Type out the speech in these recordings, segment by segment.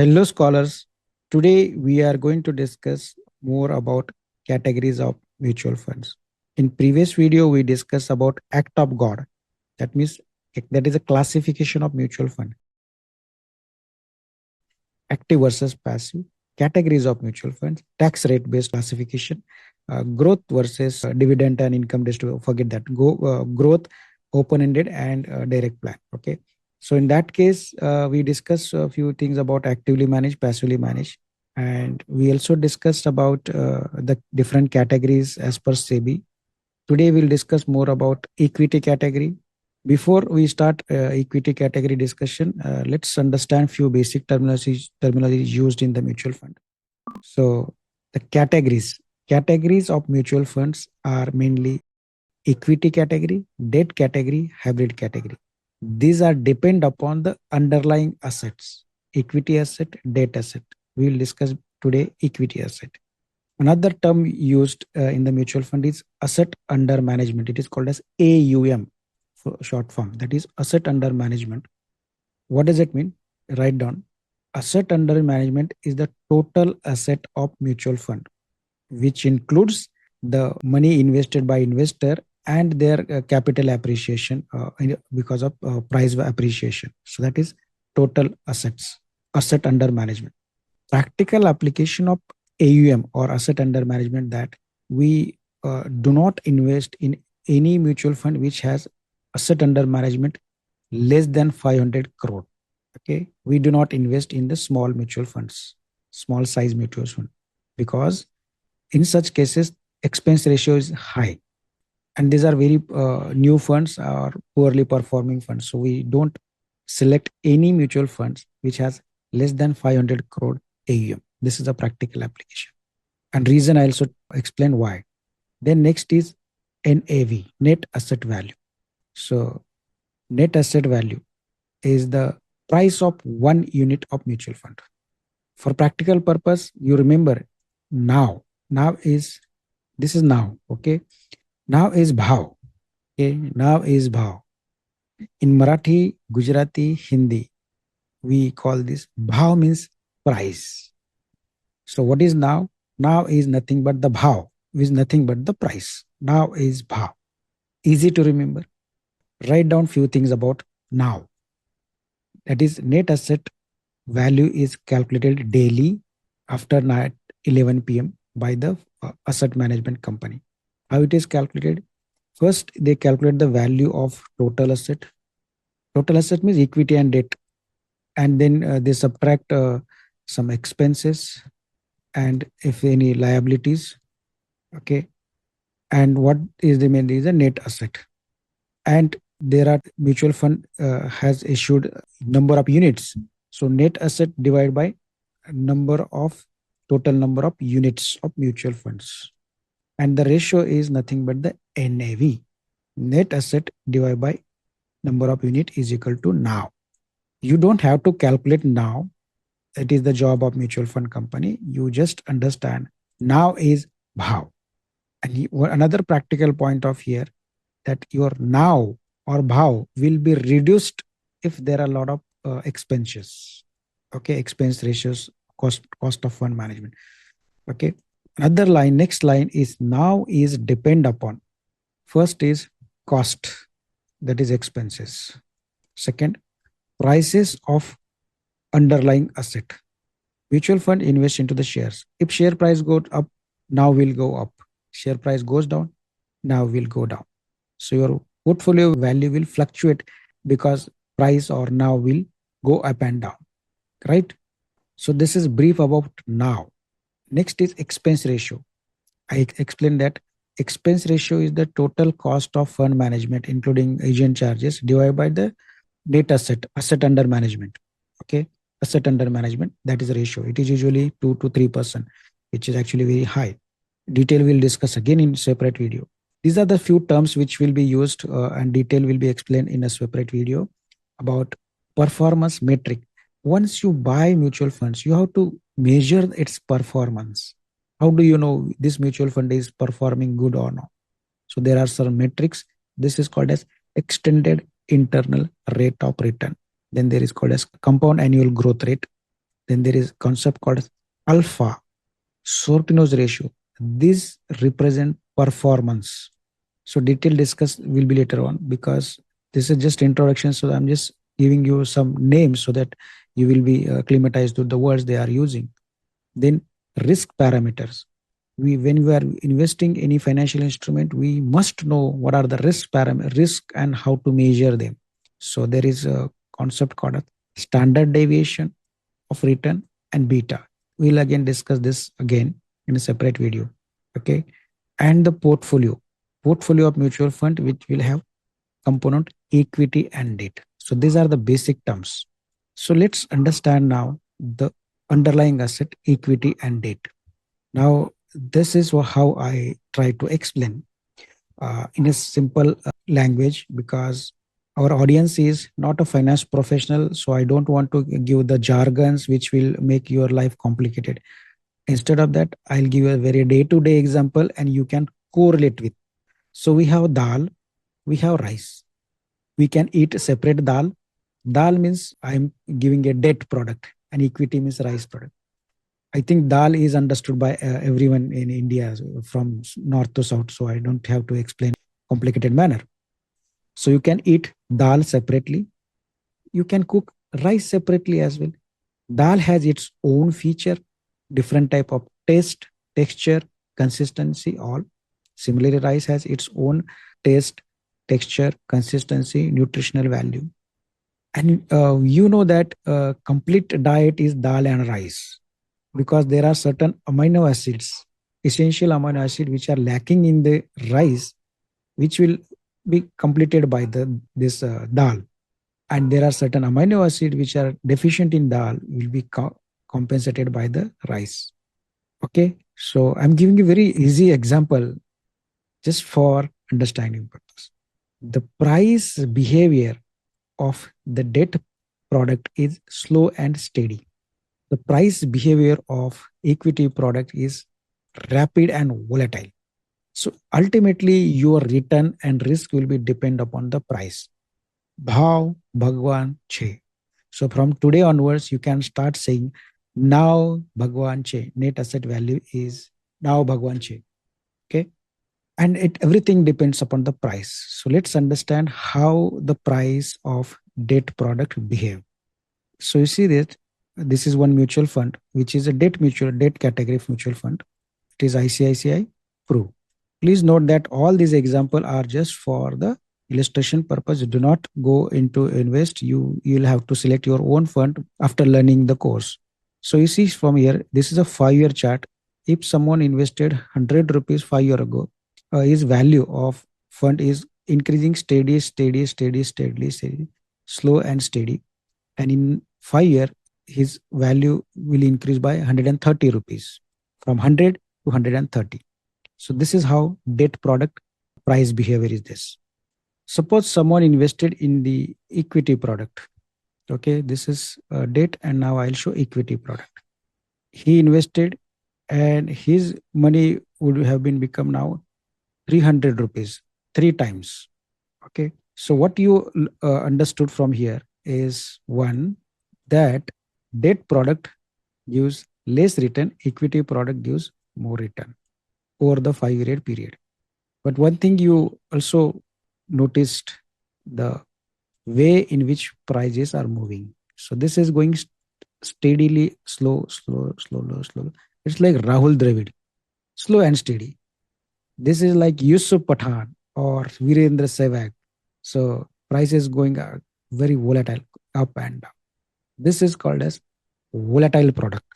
Hello, scholars. Today we are going to discuss more about categories of mutual funds. In previous video, we discussed about act of God. That means that is a classification of mutual fund. Active versus passive, categories of mutual funds, tax rate based classification, growth versus dividend and income distribution. Forget that. Growth, open-ended and direct plan. Okay. So in that case, we discussed a few things about actively managed, passively managed, and we also discussed about the different categories as per SEBI. Today we'll discuss more about equity category. Before we start equity category discussion, let's understand few basic terminology used in the mutual fund. So the categories of mutual funds are mainly equity category, debt category, hybrid category. These are depend upon the underlying assets, equity asset, debt asset. We will discuss today equity asset. Another term used in the mutual fund is asset under management. It is called as AUM for short form. That is asset under management. What does it mean? Write down. Asset under management is the total asset of mutual fund, which includes the money invested by investor and their capital appreciation because of price appreciation. So that is total assets, asset under management. Practical application of AUM or asset under management, that we do not invest in any mutual fund which has asset under management less than 500 crore. Okay, we do not invest in the small mutual funds, small size mutual fund, because in such cases expense ratio is high, and these are very new funds or poorly performing funds. So we don't select any mutual funds which has less than 500 crore AUM. This is a practical application, and reason I also explain why. Then next is NAV, net asset value. So net asset value is the price of one unit of mutual fund. For practical purpose, you remember now. Now is, this is now. Okay. Now is bhav. Okay. Now is bhav. In Marathi, Gujarati, Hindi, we call this bhav means price. So what is now? Now is nothing but the bhav, is nothing but the price. Now is bhav. Easy to remember. Write down few things about now. That is, net asset value is calculated daily after night 11 p.m. by the asset management company. How it is calculated? First, they calculate the value of total asset. Total asset means equity and debt. And then they subtract some expenses and if any liabilities. Okay. And what is the main is the net asset. And there are mutual fund has issued number of units. So net asset divided by total number of units of mutual funds. And the ratio is nothing but the NAV. Net asset divided by number of unit is equal to now. You don't have to calculate now. It is the job of mutual fund company. You just understand now is bhav. And another practical point of here, that your now or bhav will be reduced if there are a lot of expenses. Okay, expense ratios, cost of fund management. Okay, another line, next line is now is depend upon. First is cost, that is expenses. Second, prices of underlying asset. Mutual fund invest into the shares. If share price goes up, now will go up. Share price goes down, now will go down. So your portfolio value will fluctuate because price or now will go up and down, right? So this is brief about now. Next is expense ratio. I explained that expense ratio is the total cost of fund management, including agent charges, divided by the net asset under management. Okay, asset under management, that is a ratio. It is usually 2 to 3%, which is actually very high. Detail we'll discuss again in separate video. These are the few terms which will be used and detail will be explained in a separate video about performance metric. Once you buy mutual funds, you have to measure its performance. How do you know this mutual fund is performing good or not? So there are some metrics. This is called as extended internal rate of return. Then there is called as compound annual growth rate. Then there is concept called alpha, Sortino's ratio. These represent performance. So detailed discuss will be later on, because this is just introduction. So I'm just giving you some names so that you will be acclimatized to the words they are using. Then risk parameters. When we are investing any financial instrument, we must know what are the risk and how to measure them. So there is a concept called a standard deviation of return and beta. We'll again discuss this again in a separate video. Okay. And the portfolio of mutual fund, which will have component equity and debt. So these are the basic terms. So let's understand now the underlying asset, equity and debt. Now, this is how I try to explain in a simple language, because our audience is not a finance professional. So I don't want to give the jargons which will make your life complicated. Instead of that, I'll give you a very day-to-day example and you can correlate with. So we have dal, we have rice. We can eat separate dal. Dal means I'm giving a debt product, and equity means rice product. I think dal is understood by everyone in India from north to south, so I don't have to explain complicated manner. So you can eat dal separately. You can cook rice separately as well. Dal has its own feature, different type of taste, texture, consistency, all. Similarly, rice has its own taste, texture, consistency, nutritional value. And you know that complete diet is dal and rice, because there are certain amino acids, essential amino acids, which are lacking in the rice, which will be completed by this dal. And there are certain amino acids which are deficient in dal, will be compensated by the rice. Okay, so I'm giving a very easy example just for understanding purpose. The price behavior of the debt product is slow and steady. The price behavior of equity product is rapid and volatile. So ultimately, your return and risk will be depend upon the price. Bhav Bhagwan Che. So from today onwards, you can start saying now Bhagwan Che. Net asset value is now Bhagwan Che. Okay. And everything depends upon the price. So let's understand how the price of debt product behave. So you see that this is one mutual fund, which is a debt category of mutual fund. It is ICICI Pru. Please note that all these examples are just for the illustration purpose. Do not go into invest. You'll have to select your own fund after learning the course. So you see from here, this is a 5-year chart. If someone invested 100 rupees 5 years ago, his value of fund is increasing steady, slow and steady. And in 5 years, his value will increase by 130 rupees, from 100 to 130. So this is how debt product price behavior is this. Suppose someone invested in the equity product. Okay, this is debt, and now I'll show equity product. He invested and his money would have been become now 300 rupees, 3 times. Okay, so what you understood from here is, one, that debt product gives less return, equity product gives more return over the 5-year period. But one thing you also noticed, the way in which prices are moving. So this is going steadily, slow. It's like Rahul Dravid, slow and steady. This is like Yusuf Pathan or Virendra Sehwag. So price is going very volatile, up and down. This is called as volatile product.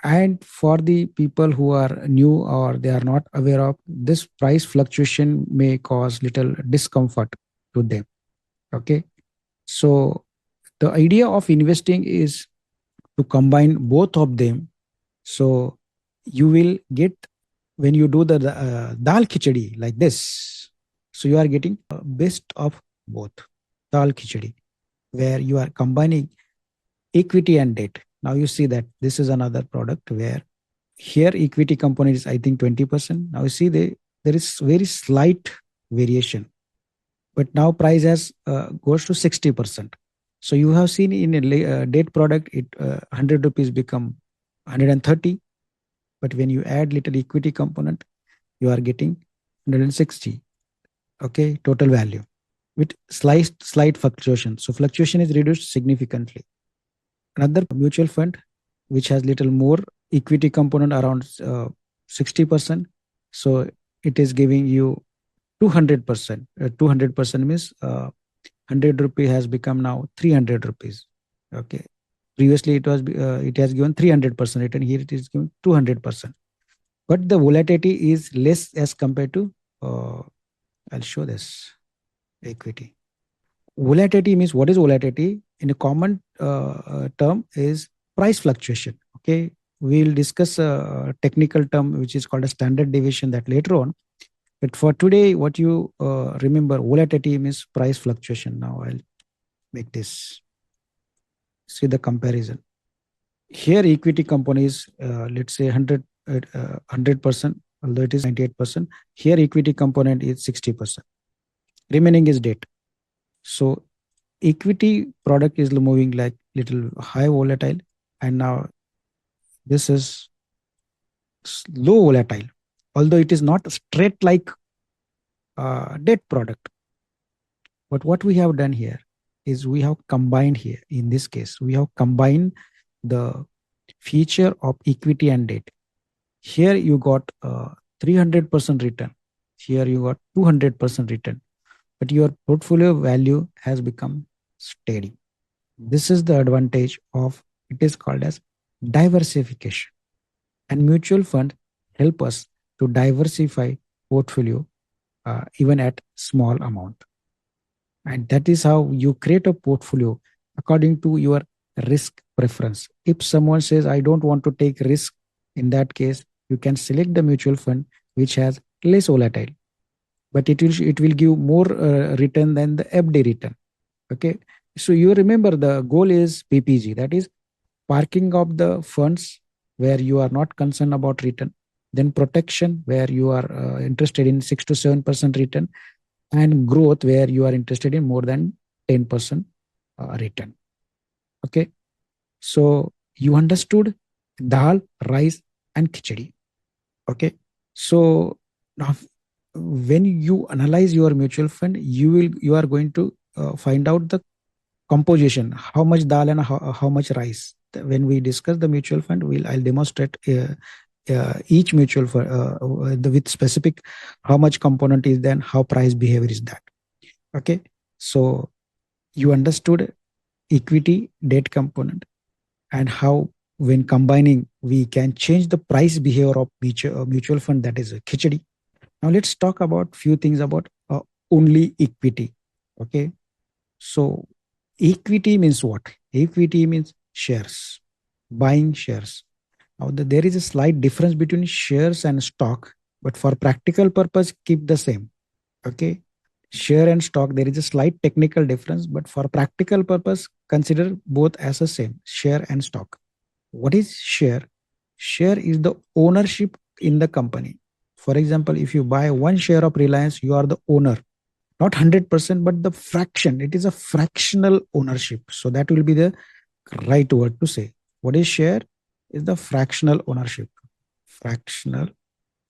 And for the people who are new or they are not aware of, this price fluctuation may cause little discomfort to them. Okay. So the idea of investing is to combine both of them. So you will get, when you do the dal khichdi like this, so you are getting best of both. Dal khichdi, where you are combining equity and debt. Now you see that this is another product where here equity component is, I think, 20%. Now you see there is very slight variation, but now price has goes to 60%. So you have seen in a debt product, it 100 rupees become 130, but when you add little equity component, you are getting 160. Okay, total value with slight fluctuation. So fluctuation is reduced significantly. Another mutual fund which has little more equity component around 60%. So it is giving you 200%. 200% means 100 rupee has become now 300 rupees. Okay. Previously it has given 300% return. Here it is given 200%. But the volatility is less as compared to, I'll show this equity. Volatility means, what is volatility? In a common term is price fluctuation. Okay. We'll discuss a technical term which is called a standard deviation that later on. But for today, what you remember, volatility means price fluctuation. Now I'll make this. See the comparison. Here equity companies, let's say 100%, although it is 98%. Here equity component is 60%. Remaining is debt. So equity product is moving like little high volatile, and now this is low volatile, although it is not straight like debt product. But what we have done here is we have combined here. In this case, we have combined the feature of equity and debt. Here you got 300% return. Here you got 200% return. But your portfolio value has become steady. This is the advantage of, it is called as diversification. And mutual fund help us to diversify portfolio even at small amount. And that is how you create a portfolio according to your risk preference. If someone says, I don't want to take risk, in that case, you can select the mutual fund which has less volatile, but it will give more return than the FD return. Okay. So you remember the goal is PPG, that is parking of the funds where you are not concerned about return, then protection where you are interested in 6 to 7% return, and growth where you are interested in more than 10% return. Okay. So you understood dal, rice, and khichdi. Okay. So now when you analyze your mutual fund, you are going to find out the composition, how much dal and how much rice. When we discuss the mutual fund, I'll demonstrate each mutual fund with specific how much component is then how price behavior is that. Okay. So you understood equity, debt component, and how when combining we can change the price behavior of mutual fund, that is a khichdi. Now let's talk about few things about only equity. Okay. So equity means what? Equity means shares, buying shares. Now there is a slight difference between shares and stock, but for practical purpose, keep the same. Okay. Share and stock, there is a slight technical difference, but for practical purpose, consider both as the same, share and stock. What is share? Share is the ownership in the company. For example, if you buy one share of Reliance, you are the owner, not 100%, but the fraction. It is a fractional ownership. So that will be the right word to say. What is share? Is the fractional ownership. Fractional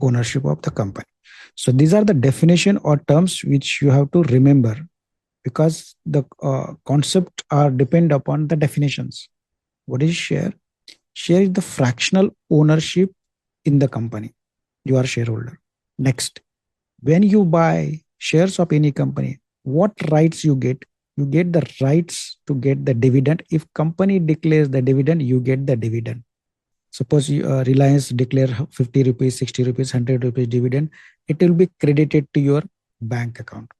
ownership of the company. So these are the definition or terms which you have to remember, because the concept are depend upon the definitions. What is share? Share is the fractional ownership in the company. You are shareholder. Next, when you buy shares of any company, what rights you get? You get the rights to get the dividend. If company declares the dividend, you get the dividend. Suppose Reliance declare 50 rupees, 60 rupees, 100 rupees dividend, it will be credited to your bank account.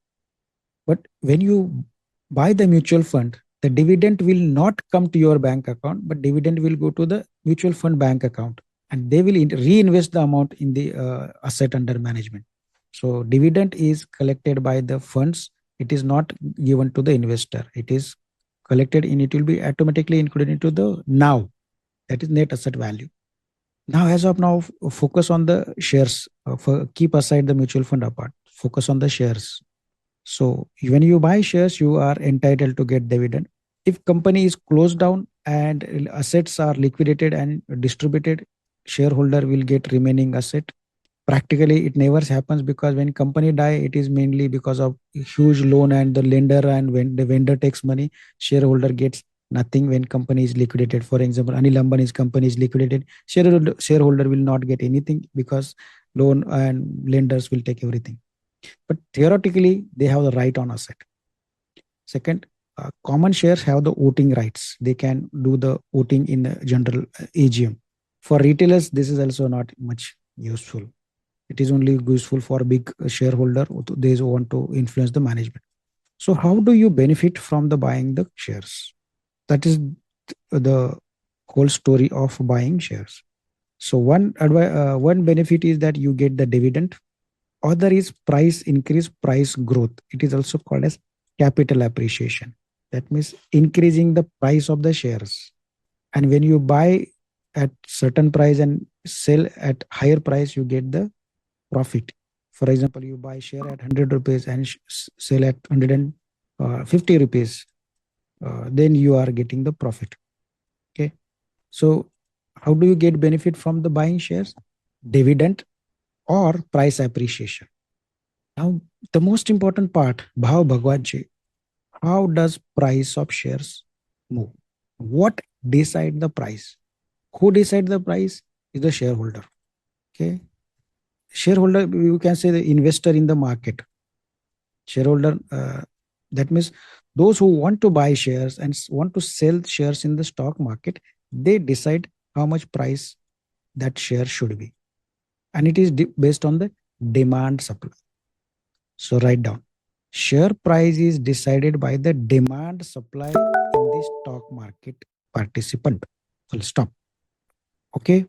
But when you buy the mutual fund, the dividend will not come to your bank account, but dividend will go to the mutual fund bank account, and they will reinvest the amount in the asset under management. So dividend is collected by the funds. It is not given to the investor. It is collected in, it will be automatically included into the now, that is net asset value. Now, as of now, focus on the shares. Keep aside the mutual fund apart. Focus on the shares. So when you buy shares, you are entitled to get dividend. If company is closed down and assets are liquidated and distributed, shareholder will get remaining asset. Practically it never happens, because when company die, it is mainly because of huge loan and the lender, and when the vendor takes money, shareholder gets nothing. When company is liquidated, for example, Anil Ambani's company is liquidated, shareholder will not get anything, because loan and lenders will take everything. But theoretically they have the right on asset. Second, common shares have the voting rights. They can do the voting in the general AGM. For retailers, this is also not much useful. It is only useful for big shareholder, those who want to influence the management. So how do you benefit from the buying the shares? That is the whole story of buying shares. So one benefit is that you get the dividend. Other is price increase, price growth. It is also called as capital appreciation. That means increasing the price of the shares. And when you buy at certain price and sell at higher price, you get the profit. For example, you buy share at 100 rupees and sell at 150 rupees, then you are getting the profit. Okay. So how do you get benefit from the buying shares? Dividend or price appreciation. Now, the most important part, Bhav Bhagwanji, how does price of shares move? What decide the price? Who decide the price is the shareholder. Okay. Shareholder, you can say the investor in the market. Shareholder, that means those who want to buy shares and want to sell shares in the stock market, they decide how much price that share should be. And it is based on the demand supply. So write down. Share price is decided by the demand supply in the stock market participant. Full stop. Okay.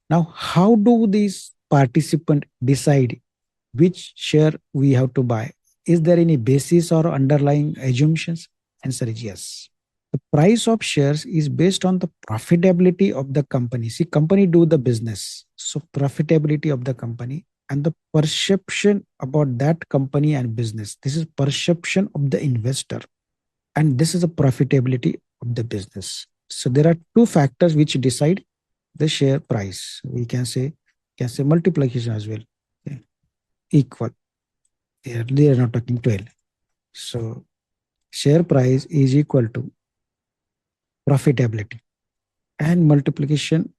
Now, how do these participant decide which share we have to buy? Is there any basis or underlying assumptions? Answer is yes. The price of shares is based on the profitability of the company. See, company do the business. So profitability of the company and the perception about that company and business. This is perception of the investor. And this is the profitability of the business. So there are two factors which decide the share price. We can say multiplication as well. Okay. Equal. They are not talking 12. So share price is equal to profitability and multiplication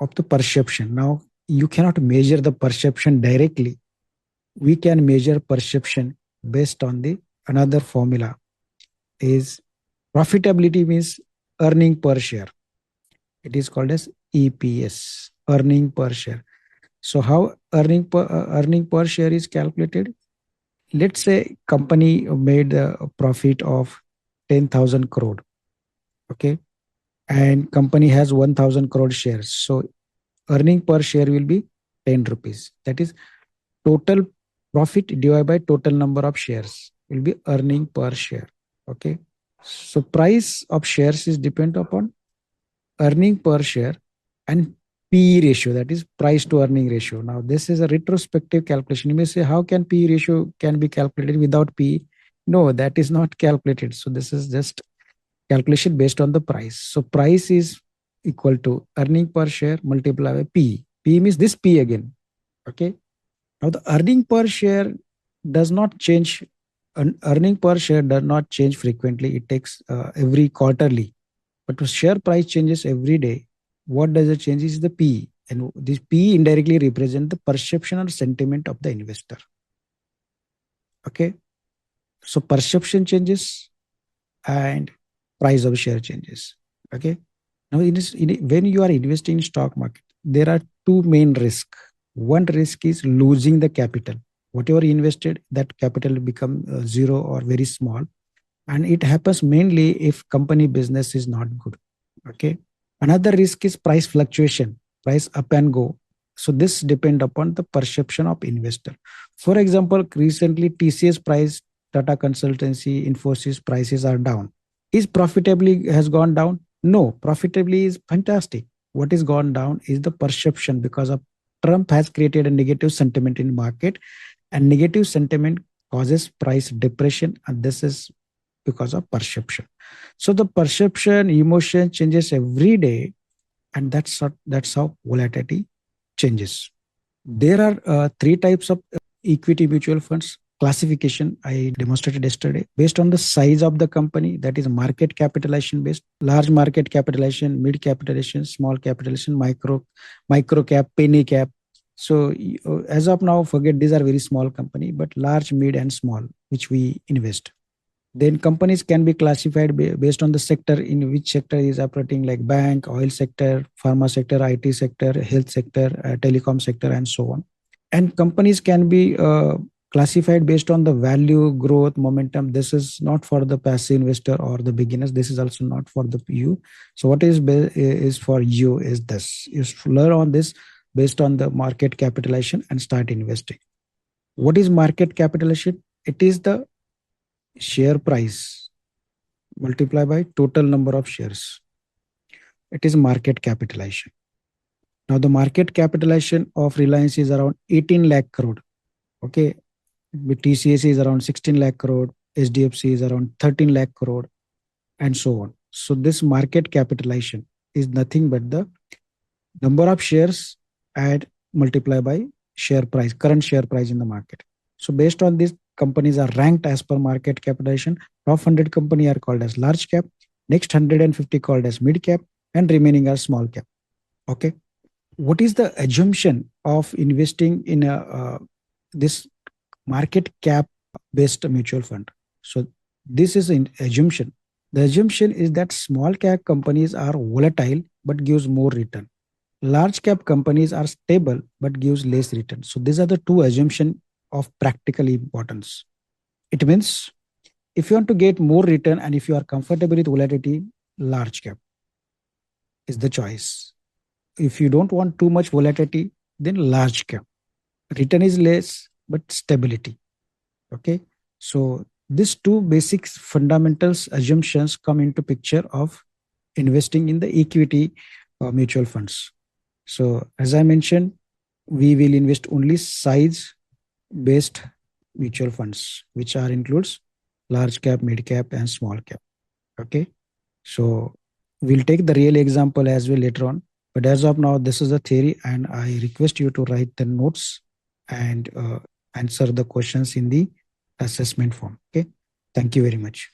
of the perception. Now, you cannot measure the perception directly. We can measure perception based on the another formula is profitability means earning per share. It is called as EPS, earning per share. So how earning per share is calculated? Let's say company made a profit of 10,000 crore. Okay. And company has 1,000 crore shares. So earning per share will be 10 rupees. That is total profit divided by total number of shares will be earning per share. Okay. So price of shares is depend upon earning per share and P ratio, that is price to earning ratio. Now this is a retrospective calculation. You may say, how can P ratio can be calculated without P? No, that is not calculated. So this is just calculation based on the price. So price is equal to earning per share multiplied by P. P means this P again. Okay. Now the earning per share does not change. Earning per share does not change frequently. It takes every quarterly. But the share price changes every day. What does it change is the P. And this P indirectly represents the perception or sentiment of the investor. Okay. So perception changes and price of share changes. Okay. Now, when you are investing in stock market, there are two main risks. One risk is losing the capital. Whatever you invested, that capital will become zero or very small. And it happens mainly if company business is not good. Okay. Another risk is price fluctuation, price up and go. So this depend upon the perception of investor. For example, recently TCS price, Tata Consultancy, Infosys prices are down. Is profitably has gone down? No, profitably is fantastic. What is gone down is the perception because of Trump has created a negative sentiment in market, and negative sentiment causes price depression, and this is because of perception. So the perception, emotion changes every day, and that's how volatility changes. There are three types of equity mutual funds classification I demonstrated yesterday based on the size of the company, that is market capitalization based, large market capitalization, mid capitalization, small capitalization, micro cap, penny cap. So as of now, forget these are very small company, but large, mid, and small, which we invest. Then companies can be classified based on the sector in which sector is operating, like bank, oil sector, pharma sector, IT sector, health sector, telecom sector, and so on. And companies can be classified based on the value, growth, momentum. This is not for the passive investor or the beginners. This is also not for the you. So what is for you is this: is to learn on this based on the market capitalization and start investing. What is market capitalization? It is the share price multiplied by total number of shares. It is market capitalization. Now the market capitalization of Reliance is around 18 lakh crore. Okay, with TCS is around 16 lakh crore, HDFC is around 13 lakh crore, and so on. So this market capitalization is nothing but the number of shares and multiply by share price, current share price in the market. So based on this, companies are ranked as per market capitalization. Top 100 company are called as large cap, next 150 called as mid cap, and remaining are small cap. Okay. What is the assumption of investing in this market cap based mutual fund? So this is an assumption. The assumption is that small cap companies are volatile but gives more return. Large cap companies are stable but gives less return. So these are the two assumptions of practical importance. It means if you want to get more return and if you are comfortable with volatility, large cap is the choice. If you don't want too much volatility, then large cap. Return is less but stability. Okay. So these two basic fundamentals assumptions come into picture of investing in the equity mutual funds. So as I mentioned, we will invest only size based mutual funds, which are includes large cap, mid cap, and small cap. Okay. So we'll take the real example as well later on. But as of now, this is the theory, and I request you to write the notes and answer the questions in the assessment form. Okay. Thank you very much.